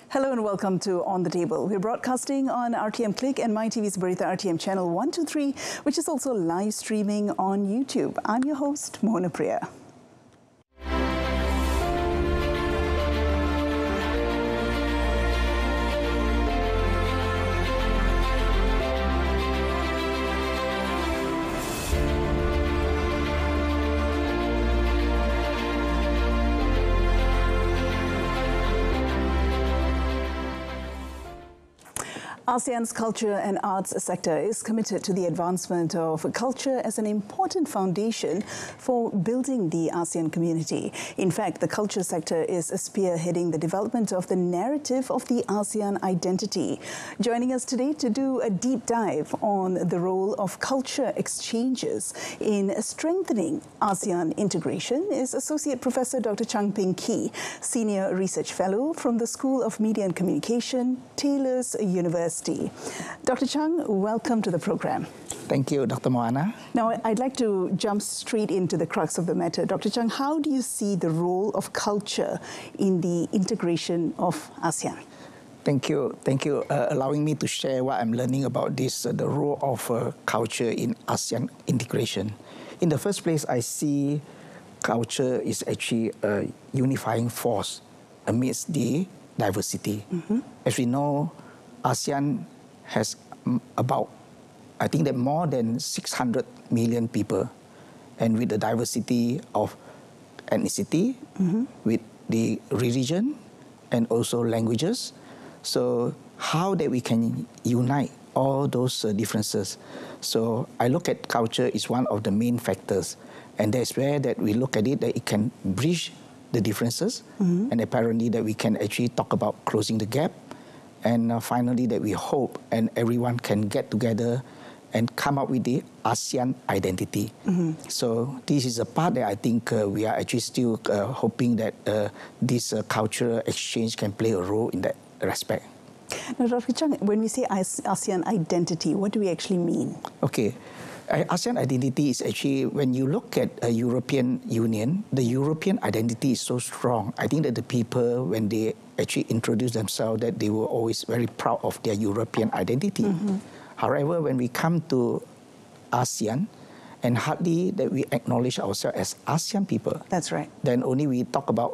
Hello and welcome to On the Table. We're broadcasting on RTM Click and MyTV's Berita RTM channel 123, which is also live streaming on YouTube. I'm your host, Mona Priya. ASEAN's culture and arts sector is committed to the advancement of culture as an important foundation for building the ASEAN community. In fact, the culture sector is spearheading the development of the narrative of the ASEAN identity. Joining us today to do a deep dive on the role of culture exchanges in strengthening ASEAN integration is Associate Professor Dr. Chang Ping Kee, Senior Research Fellow from the School of Media and Communication, Taylor's University. Dr. Chang, welcome to the program. Thank you, Dr. Moana. Now, I'd like to jump straight into the crux of the matter. Dr. Chang, how do you see the role of culture in the integration of ASEAN? Thank you. Thank you allowing me to share what I'm learning about this, the role of culture in ASEAN integration. In the first place, I see culture is actually a unifying force amidst the diversity. As we know, ASEAN has about, I think that more than 600 million people, and with the diversity of ethnicity, with the religion, and also languages. So how that we can unite all those differences. So I look at culture is one of the main factors, and that's where that we look at it, that it can bridge the differences, and apparently that we can actually talk about closing the gap. And finally, that we hope and everyone can get together and come up with the ASEAN identity. So this is a part that I think we are actually still hoping that this cultural exchange can play a role in that respect. Now, Dr. Chang, when we say ASEAN identity, what do we actually mean? Okay. ASEAN identity is actually, when you look at a European Union, the European identity is so strong. I think that the people, when they actually introduce themselves, that they were always very proud of their European identity. However, when we come to ASEAN, and hardly that we acknowledge ourselves as ASEAN people. That's right. Then only we talk about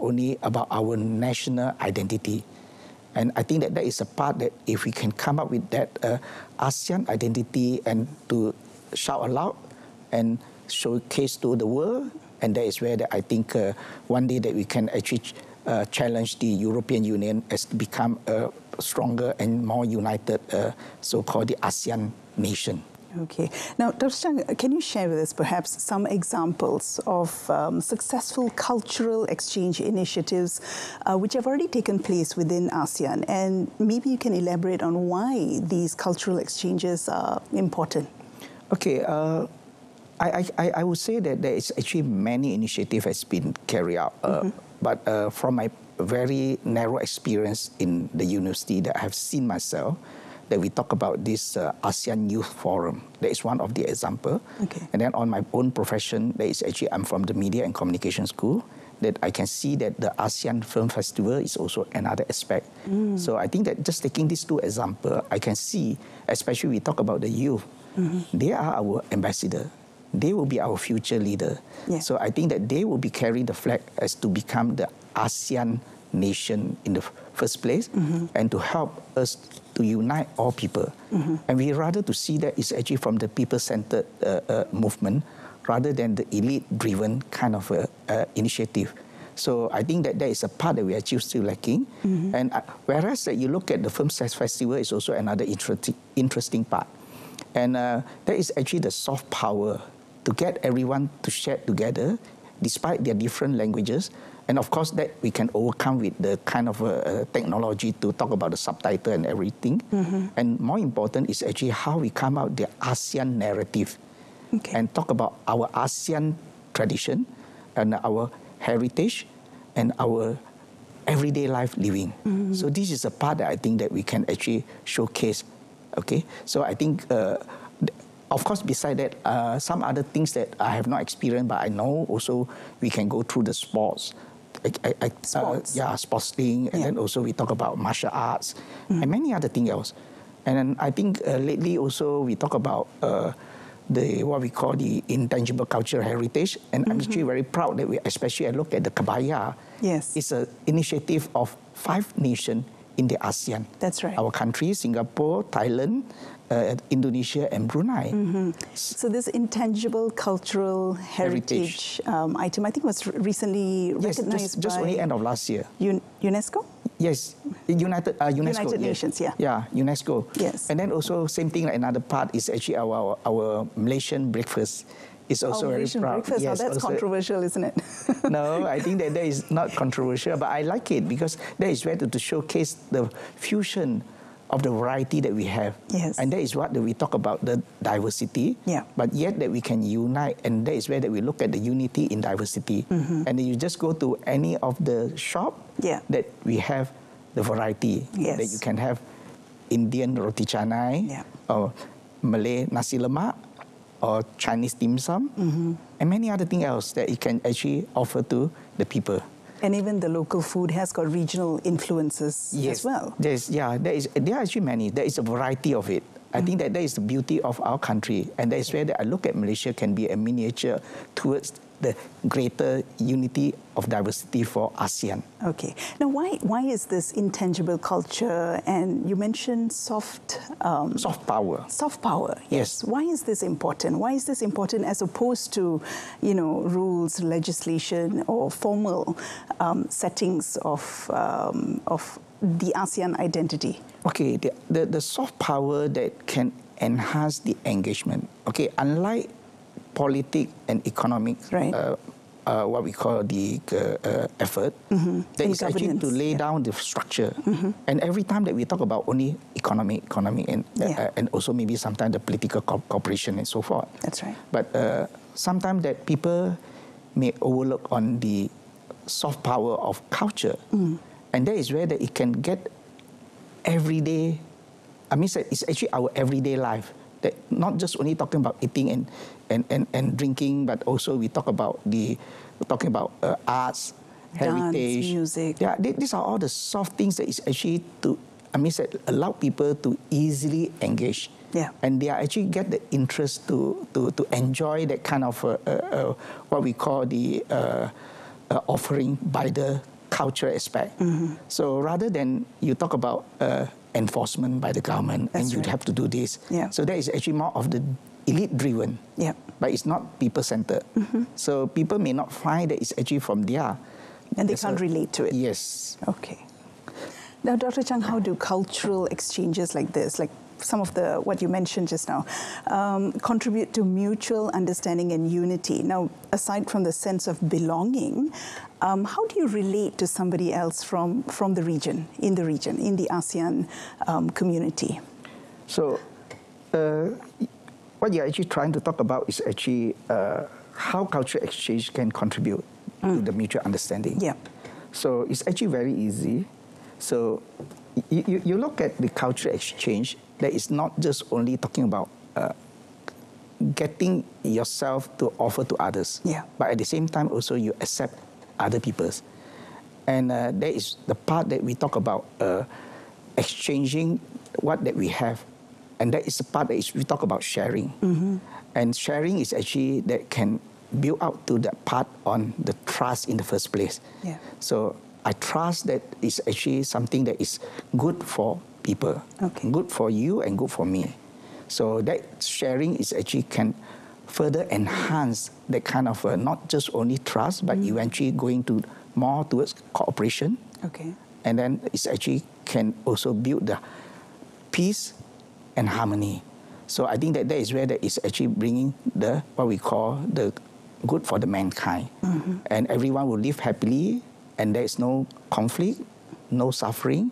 our national identity. And I think that that is a part that if we can come up with that ASEAN identity and to shout aloud and showcase to the world, and that is where that I think one day that we can actually challenge the European Union as to become a stronger and more united so-called the ASEAN nation. Okay. Now, Dr. Chang, can you share with us perhaps some examples of successful cultural exchange initiatives which have already taken place within ASEAN? And maybe you can elaborate on why these cultural exchanges are important. Okay. I would say that there is actually many initiatives has been carried out. But from my very narrow experience in the university that I have seen myself, that we talk about this ASEAN Youth Forum. That is one of the example. Okay. And then on my own profession, that is actually, I'm from the Media and Communication School, that I can see that the ASEAN Film Festival is also another aspect. So I think that just taking these two examples, I can see, especially we talk about the youth, they are our ambassador. They will be our future leader. Yeah. So I think that they will be carrying the flag as to become the ASEAN nation in the first place, and to help us to unite all people. And we rather to see that it's actually from the people-centered movement rather than the elite-driven kind of initiative. So I think that there is a part that we are still lacking. And whereas you look at the Film Festival is also another interesting part. And that is actually the soft power to get everyone to share together despite their different languages. And of course, that we can overcome with the kind of technology to talk about the subtitle and everything. And more important is actually how we come out the ASEAN narrative and talk about our ASEAN tradition and our heritage and our everyday life living. So this is a part that I think that we can actually showcase. Okay, so I think, of course, beside that, some other things that I have not experienced, but I know also we can go through the sports. Sports. sports thing, and then also we talk about martial arts and many other things else. And then I think lately also we talk about what we call the intangible cultural heritage, and I'm actually very proud that especially I look at the Kebaya. Yes. It's an initiative of 5 nations in the ASEAN. That's right. Our countries, Singapore, Thailand, Indonesia and Brunei. So this intangible cultural heritage item, I think was recently recognized just by only end of last year. UNESCO? Yes, UNESCO. United Nations, yeah. Yeah, UNESCO. Yes. And then also same thing, like another part is actually our Malaysian breakfast. Is also very proud. Breakfast. Yes, that's also, controversial, isn't it? No, I think that is not controversial, but I like it because that is where to showcase the fusion of the variety that we have. Yes. And that is what we talk about, the diversity, but yet that we can unite, and that is where that we look at the unity in diversity. And then you just go to any of the shop that we have the variety, that you can have Indian roti canai, or Malay nasi lemak, or Chinese dim sum, and many other things else that you can actually offer to the people. And even the local food has got regional influences as well. There are actually many. There is a variety of it. I think that is the beauty of our country, and that is where I look at Malaysia can be a miniature towards the greater unity of diversity for ASEAN. Okay. Now, why is this intangible culture, and you mentioned soft power. Soft power, yes. Why is this important? Why is this important as opposed to, rules, legislation, or formal settings of the ASEAN identity? Okay, the soft power that can enhance the engagement. Okay, unlike politics and economic, what we call the effort, that is actually to lay down the structure. And every time that we talk about only economic, and also maybe sometimes the political cooperation and so forth. That's right. But sometimes that people may overlook on the soft power of culture. And that is where that it can get everyday, it's actually our everyday life. That not just only talking about eating and drinking, but also we talk about arts, heritage, dance, music. Yeah, these are all the soft things that is actually allow people to easily engage. Yeah. And they actually get the interest to enjoy that kind of what we call the offering by the cultural aspect. So rather than you talk about enforcement by the government, and you'd have to do this. So that is actually more of the elite-driven, but it's not people-centered. So people may not find that it's actually from there. And they can't relate to it. Yes. Okay. Now, Dr. Chang, how do cultural exchanges like this, like some of what you mentioned just now, contribute to mutual understanding and unity? Now, aside from the sense of belonging, how do you relate to somebody else from the region, in the ASEAN community? So, what you're actually trying to talk about is actually how cultural exchange can contribute to the mutual understanding. Yeah. So, it's actually very easy. So, you look at the cultural exchange, that is not just only talking about getting yourself to offer to others, but at the same time also you accept other people's. And that is the part that we talk about exchanging what that we have. And that is the part that we talk about sharing. And sharing is actually that can build out to that part on the trust in the first place. So I trust that it's actually something that is good for people, good for you and good for me. So that sharing is actually can further enhance that kind of not just only trust, but eventually going to more towards cooperation. And then it's actually can also build the peace and harmony. So I think that is where that is actually bringing what we call the good for the mankind. And everyone will live happily, and there is no conflict, no suffering.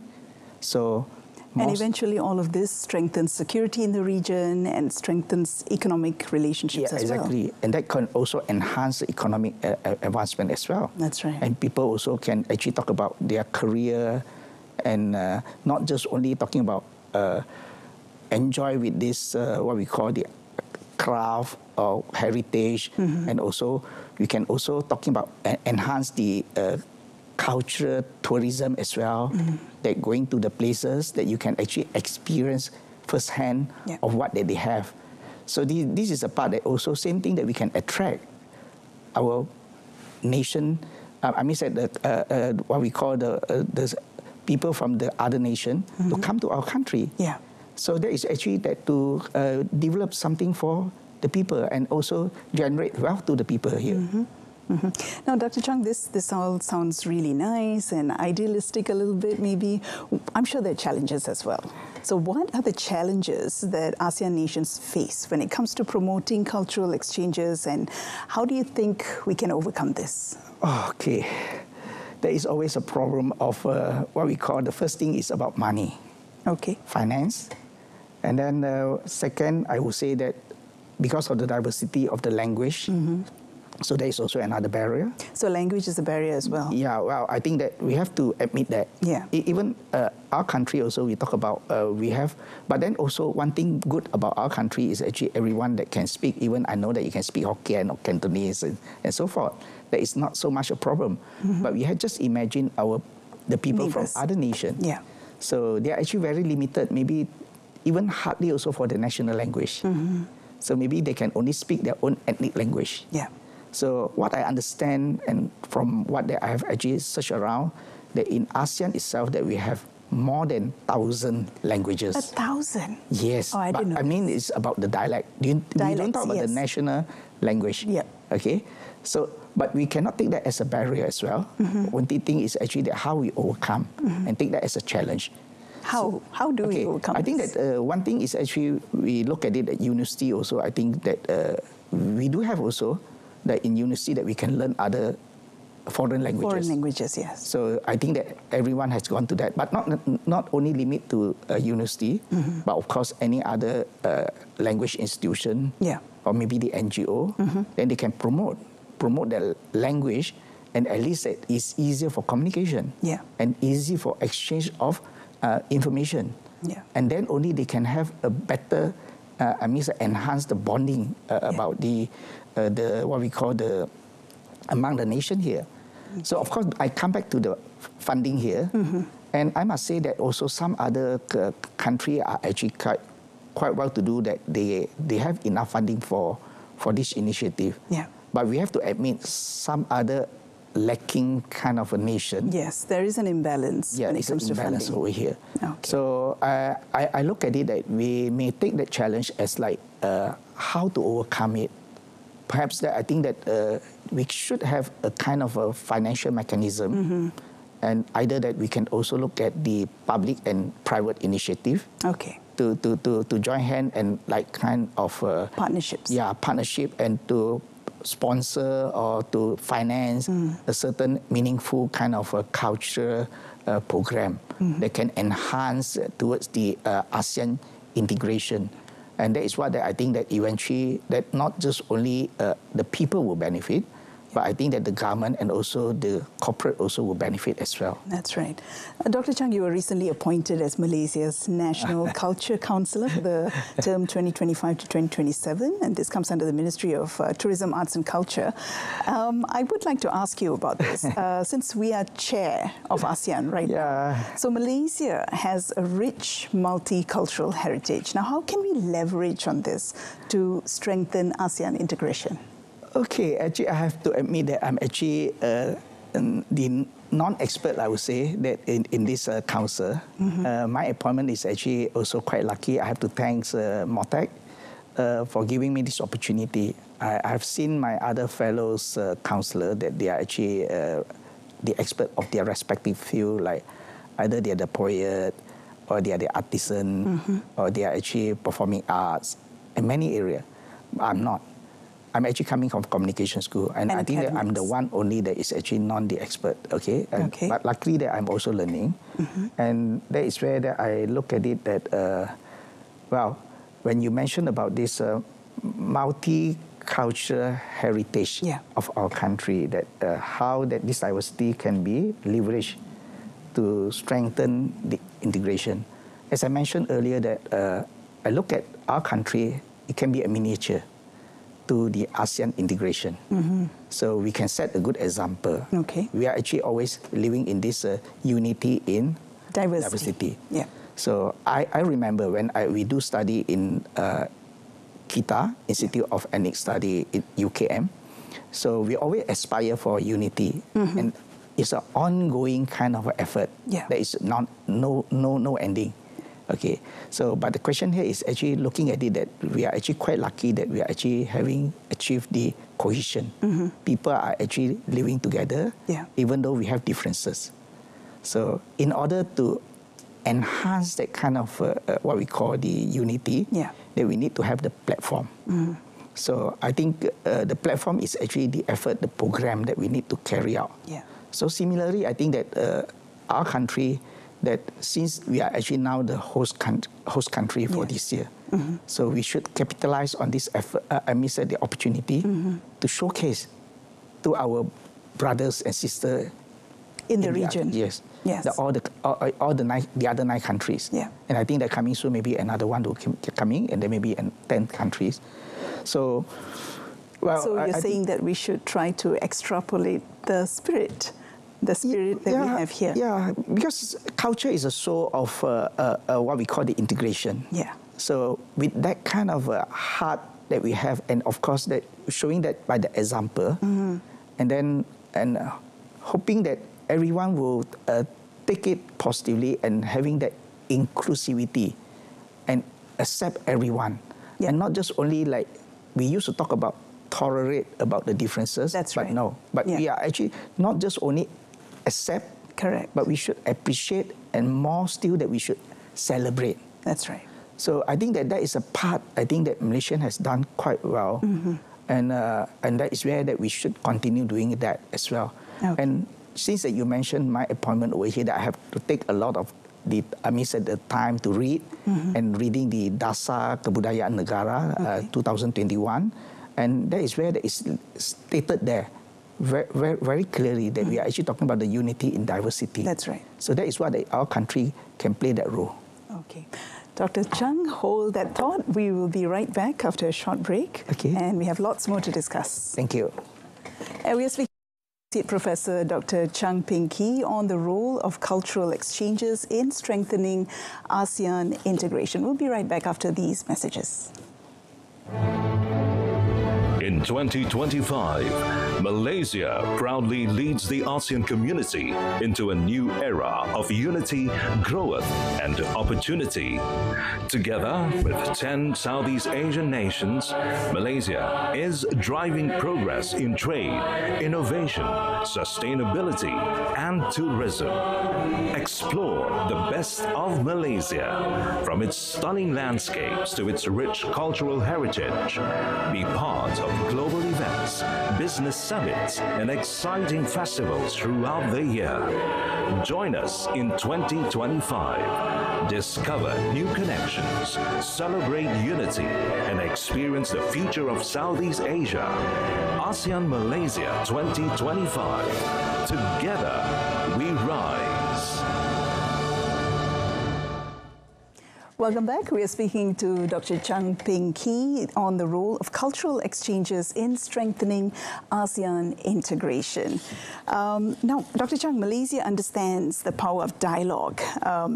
So, and eventually all of this strengthens security in the region and strengthens economic relationships as well. Exactly. And that can also enhance economic advancement as well. That's right. And people also can actually talk about their career, and not just only talking about enjoy with this, what we call the craft or heritage. And also, we can also talking about enhance the cultural tourism as well, that going to the places that you can actually experience firsthand of what that they have. So this is a part that also same thing that we can attract our nation. I mean, what we call the people from the other nation to come to our country. Yeah. So that is actually that to develop something for the people and also generate wealth to the people here. Now, Dr. Chung, this all sounds really nice and idealistic a little bit, maybe. I'm sure there are challenges as well. So what are the challenges that ASEAN nations face when it comes to promoting cultural exchanges, and how do you think we can overcome this? Okay. There is always a problem of what we call, the first thing is about money. Okay. Finance. And then second, I would say that because of the diversity of the language, so there is also another barrier. So language is a barrier as well? Yeah, well, I think that we have to admit that. Yeah. Even our country also, we talk about, we have, but then also one thing good about our country is actually everyone that can speak. Even I know that you can speak Hokkien or Cantonese and so forth. That is not so much a problem. But we have just imagined the people Neighbors. from other nations. Yeah. So they are actually very limited, maybe even hardly also for the national language. So maybe they can only speak their own ethnic language. Yeah. So what I understand, and from what I have actually searched around, that in ASEAN itself that we have more than 1,000 languages. 1,000? Yes. Oh, I didn't know. I mean, it's about the dialect. We don't talk about the national language. Yeah. Okay. So, but we cannot take that as a barrier as well. One thing is actually that how we overcome and take that as a challenge. How do we overcome I think this? that one thing is actually, we look at it at university also. I think that we do have also that in university that we can learn other foreign languages. Foreign languages, yes. So I think that everyone has gone to that, but not only limit to university, but of course any other language institution, or maybe the NGO, then they can promote their language, and at least it is easier for communication, and easy for exchange of information, and then only they can have a better, enhance the bonding about the what we call among the nation here. So of course I come back to the funding here, and I must say that also some other country are actually quite well to do, that they have enough funding for this initiative. But we have to admit some other lacking kind of a nation. Yes, there is an imbalance when it comes to funding. Imbalance over here. Okay. So I look at it that we may take that challenge as like how to overcome it. Perhaps that I think that we should have a kind of a financial mechanism, and either that we can also look at the public and private initiative. Okay. To join hand and like kind of partnerships. Yeah, partnership, and to sponsor or to finance a certain meaningful kind of a culture program that can enhance towards the ASEAN integration. And that is what I think that eventually that not just only the people will benefit, but I think that the government and also the corporate also will benefit as well. That's right. Dr. Chung, you were recently appointed as Malaysia's National Culture Councillor for the term 2025 to 2027, and this comes under the Ministry of Tourism, Arts and Culture. I would like to ask you about this, since we are chair of ASEAN right now. So Malaysia has a rich multicultural heritage. Now, how can we leverage on this to strengthen ASEAN integration? Okay, actually, I have to admit that I'm actually the non-expert, I would say, that in this council. My appointment is actually also quite lucky. I have to thank Motek for giving me this opportunity. I've seen my other fellows councillors that they are actually the expert of their respective field, like either they are the poet, or they are the artisan, or they are actually performing arts in many areas. I'm not. I'm actually coming from communication school, and I think that I'm the one only that is actually the expert. Okay, but luckily that I'm also learning, and that is where that I look at it that, well, when you mentioned about this multicultural heritage of our country, that how that this diversity can be leveraged to strengthen the integration. As I mentioned earlier, that I look at our country, it can be a miniature. to the ASEAN integration. So we can set a good example. Okay. We are actually always living in this unity in diversity. Yeah. So I remember when we do study in KITA, Institute of Ethnic Study in UKM. So we always aspire for unity, and it's an ongoing kind of effort. Yeah. There is no ending. Okay, so but the question here is actually looking at it that we are actually quite lucky that we are actually having achieved the cohesion. People are actually living together, even though we have differences. So in order to enhance that kind of what we call the unity, that we need to have the platform. So I think the platform is actually the effort, the program that we need to carry out. So similarly, I think that our country, that since we are actually now the host country for this year, so we should capitalize on this effort, the opportunity to showcase to our brothers and sisters in the region. All the other 9 countries. And I think that coming soon, maybe another one will coming, and then maybe 10 countries. So, well, so you're saying that we should try to extrapolate the spirit that we have here. Yeah, because culture is a soul of what we call the integration. So with that kind of heart that we have, and of course that showing that by the example, and then hoping that everyone will take it positively and having that inclusivity and accept everyone, and not just only like we used to talk about tolerate about the differences. That's but right. No, but we are actually not just only accept, but we should appreciate, and more still that we should celebrate. That's right. So I think that is a part I think that Malaysian has done quite well, and that is where that we should continue doing that as well. And since that you mentioned my appointment over here, that I have to take a lot of the time to read, and reading the Dasar Kebudayaan Negara 2021, and that is where it is stated there very, very clearly that we are actually talking about the unity in diversity. That's right. So that is what our country can play that role. Okay. Dr. Chung, hold that thought. We will be right back after a short break. Okay. And we have lots more to discuss. Thank you. And we are speaking to Professor Dr. Chung Ping Kee on the role of cultural exchanges in strengthening ASEAN integration. We'll be right back after these messages. In 2025, Malaysia proudly leads the ASEAN community into a new era of unity, growth, and opportunity. Together with 10 Southeast Asian nations, Malaysia is driving progress in trade, innovation, sustainability, and tourism. Explore the best of Malaysia, from its stunning landscapes to its rich cultural heritage. Be part of global events, business summits, and exciting festivals throughout the year. Join us in 2025. Discover new connections, celebrate unity, and experience the future of Southeast Asia. ASEAN Malaysia 2025. Together, we rise. Welcome back. We are speaking to Dr. Chung Ping Kee on the role of cultural exchanges in strengthening ASEAN integration. Now, Dr. Chung, Malaysia understands the power of dialogue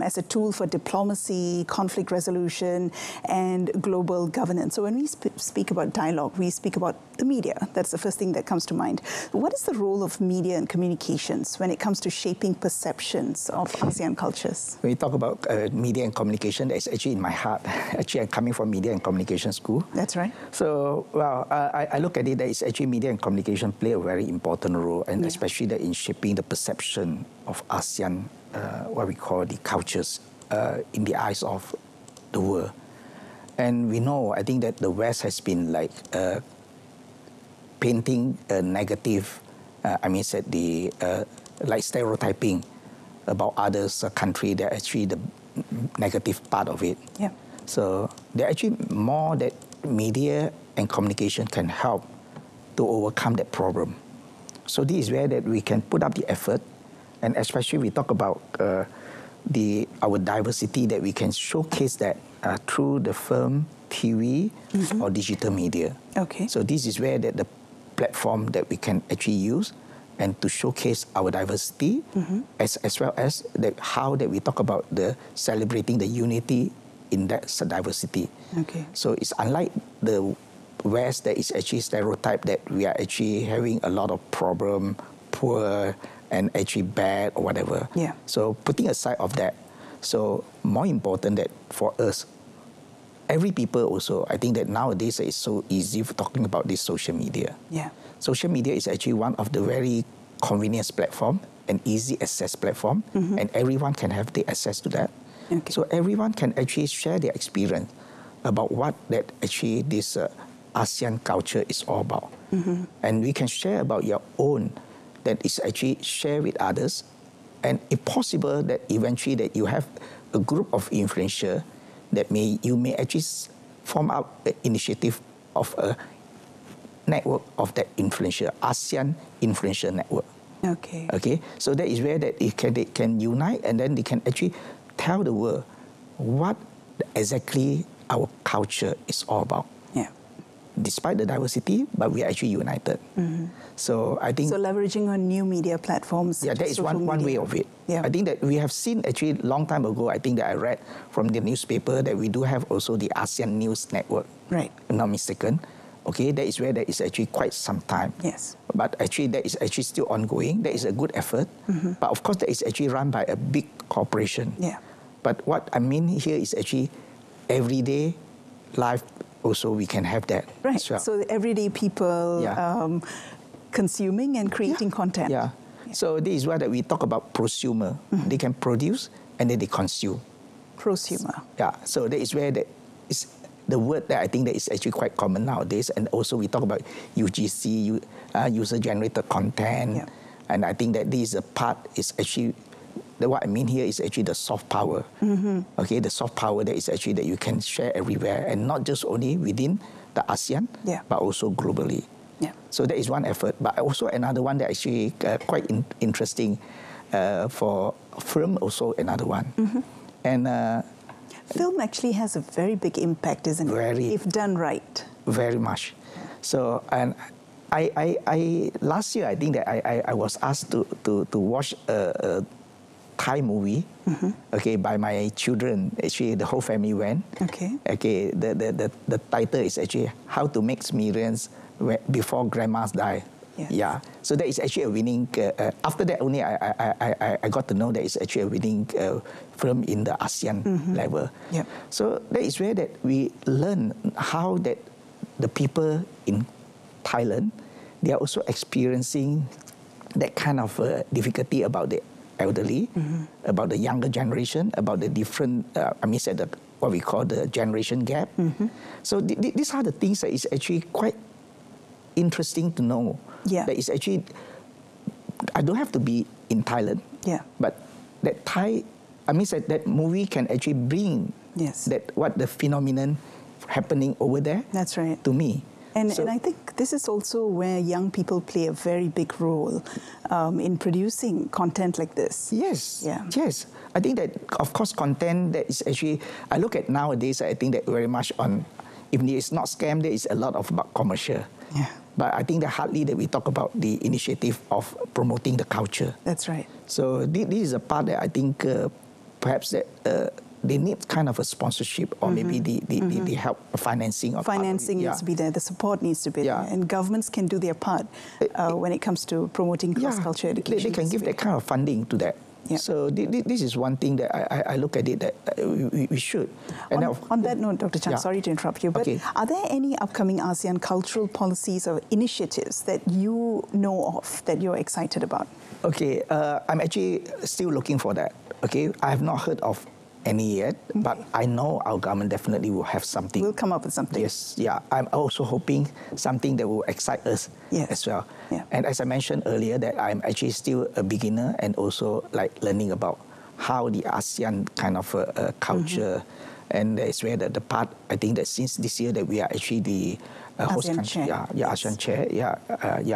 as a tool for diplomacy, conflict resolution, and global governance. So when we speak about dialogue, we speak about the media. That's the first thing that comes to mind. What is the role of media and communications when it comes to shaping perceptions of ASEAN cultures? When we talk about media and communication, that's actually in my heart. Actually, I'm coming from media and communication school. That's right. So, well, I look at it that it's actually media and communication play a very important role, and especially that in shaping the perception of ASEAN, what we call the cultures, in the eyes of the world. And we know, I think that the West has been like painting a negative, like stereotyping about others' country. They're actually the negative part of it. So there are actually more that media and communication can help to overcome that problem. So this is where that we can put up the effort, and especially we talk about our diversity, that we can showcase that through the film TV or digital media. Okay. So this is where the platform that we can actually use and to showcase our diversity, as well as how that we talk about the celebrating the unity in that diversity. Okay. So it's unlike the West that is actually stereotype that we are actually having a lot of problem, poor, and actually bad or whatever. Yeah. So putting aside of that, so more important that for us, every people also, I think that nowadays it's so easy for talking about this social media. Yeah. Social media is actually one of the very convenience platform and easy access platform, and everyone can have the access to that. Okay. So everyone can actually share their experience about what that actually this ASEAN culture is all about. And we can share about your own that is actually share with others, and if possible that eventually that you have a group of influencer that you may actually form up an initiative of a network of that influencer, ASEAN influencer network. Okay. Okay, so that is where that they can unite, and then they can actually tell the world what exactly our culture is all about. Yeah. Despite the diversity, but we are actually united. So I think... So leveraging on new media platforms. Yeah, that is one way of it. Yeah. I think that we have seen actually long time ago, I think that I read from the newspaper that we do have also the ASEAN News Network. Right. If I'm not mistaken. Okay, that is where that is actually quite some time. Yes. But actually that is actually still ongoing. That is a good effort. But of course that is actually run by a big corporation. Yeah. But what I mean here is actually everyday life also we can have that. Right. As well. So the everyday people consuming and creating content. Yeah. So this is why that we talk about prosumer. They can produce and then they consume. Prosumer. Yeah. So that is where that is the word that I think that is actually quite common nowadays. And also we talk about UGC, user-generated content. Yeah. And I think that this is a part is actually, what I mean here is actually the soft power. Okay, the soft power that is actually that you can share everywhere, and not just only within the ASEAN, but also globally. Yeah. So that is one effort. But also another one that actually quite interesting for film, also another one. And film actually has a very big impact, isn't it? If done right. Very much. So, and I last year I think that I was asked to watch a Thai movie, okay, by my children. Actually, the whole family went. Okay. Okay. The title is actually How to Make Millions Before Grandmas Die. Yes. Yeah. So that is actually a winning. After that, only I got to know that it's actually a winning film in the ASEAN level. Yep. So that is where that we learn how that the people in Thailand, they are also experiencing that kind of difficulty about the elderly, about the younger generation, about the different, what we call the generation gap. So these are the things that is actually quite interesting to know. Yeah. That is actually, I don't have to be in Thailand. Yeah. But that that movie can actually bring that what the phenomenon happening over there. That's right. To me. And I think this is also where young people play a very big role in producing content like this. Yes. Yeah. Yes. I think that, of course, content that is actually, I look at nowadays, I think that very much on, if it's not scam, there is a lot of about commercial. Yeah. But I think that hardly that we talk about the initiative of promoting the culture. That's right. So this is a part that I think perhaps that they need kind of a sponsorship or maybe the help financing. Financing needs to be there. The support needs to be there. And governments can do their part when it comes to promoting cross-culture education. They can give that kind of funding to that. Yeah. So this is one thing that I look at it that we should. And on that note, Dr. Chan, sorry to interrupt you, but are there any upcoming ASEAN cultural policies or initiatives that you know of that you're excited about? Okay, I'm actually still looking for that. Okay, I have not heard of any yet, but I know our government definitely will have something. We'll come up with something. Yes, yeah. I'm also hoping something that will excite us as well. Yeah. And as I mentioned earlier, that I'm actually still a beginner and also like learning about how the ASEAN kind of culture, and that's where the part, I think that since this year that we are actually the host country, ASEAN chair,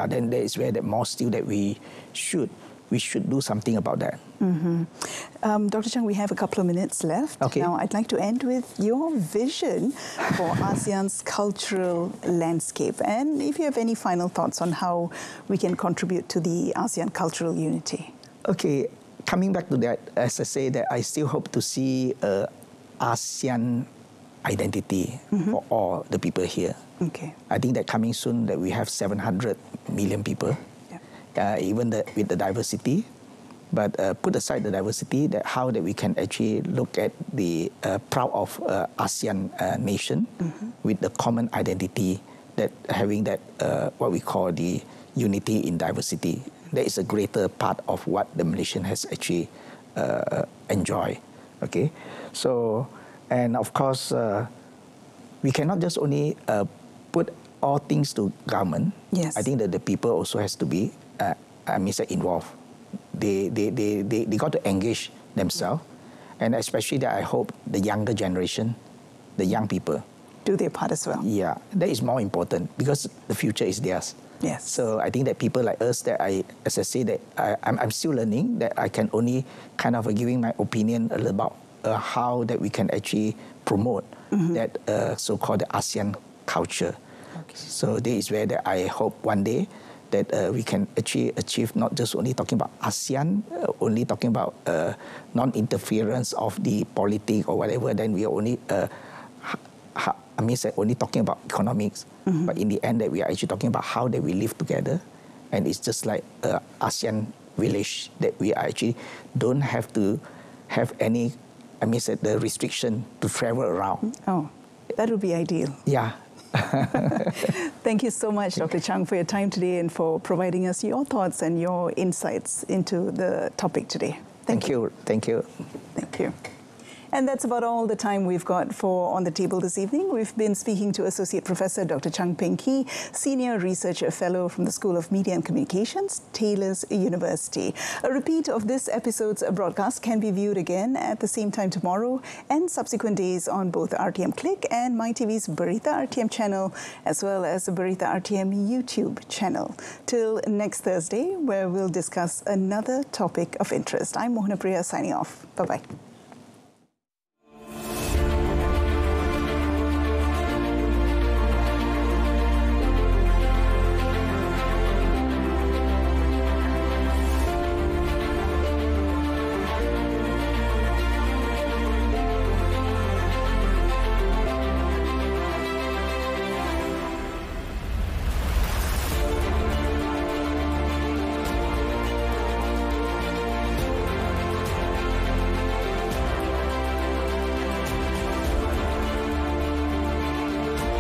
then there is where that more still that we should we should do something about that. Dr. Chung, we have a couple of minutes left. Okay. Now, I'd like to end with your vision for ASEAN's cultural landscape. And if you have any final thoughts on how we can contribute to the ASEAN cultural unity. Okay, coming back to that, as I say, that I still hope to see ASEAN identity for all the people here. Okay. I think that coming soon that we have 700 million people, even with the diversity. But put aside the diversity, that how that we can actually look at the proud of ASEAN nation with the common identity, that having that what we call the unity in diversity. That is a greater part of what the Malaysian has actually enjoyed. Okay, so and of course we cannot just only put all things to government. Yes. I think that the people also has to be involved. They got to engage themselves, and especially that I hope the younger generation, the young people, do their part as well. Yeah, that is more important because the future is theirs. Yes. So I think that people like us, that as I say, that I'm still learning, that I can only kind of giving my opinion about how that we can actually promote that so-called the ASEAN culture. Okay. So this is where that I hope one day that we can actually achieve not just only talking about ASEAN, only talking about non-interference of the politics or whatever, then we are only, only talking about economics. But in the end that we are actually talking about how that we live together. And it's just like ASEAN village that we actually don't have to have any, the restriction to travel around. Oh, that would be ideal. Yeah. Thank you so much, Dr. Chung, for your time today and for providing us your thoughts and your insights into the topic today. Thank you. Thank you. Thank you. And that's about all the time we've got for On the Table this evening. We've been speaking to Associate Professor Dr. Chung Peng Kee, Senior Research Fellow from the School of Media and Communications, Taylor's University. A repeat of this episode's broadcast can be viewed again at the same time tomorrow and subsequent days on both RTM Click and MyTV's Berita RTM channel, as well as the Berita RTM YouTube channel. Till next Thursday, where we'll discuss another topic of interest. I'm Mohana Priya signing off. Bye-bye.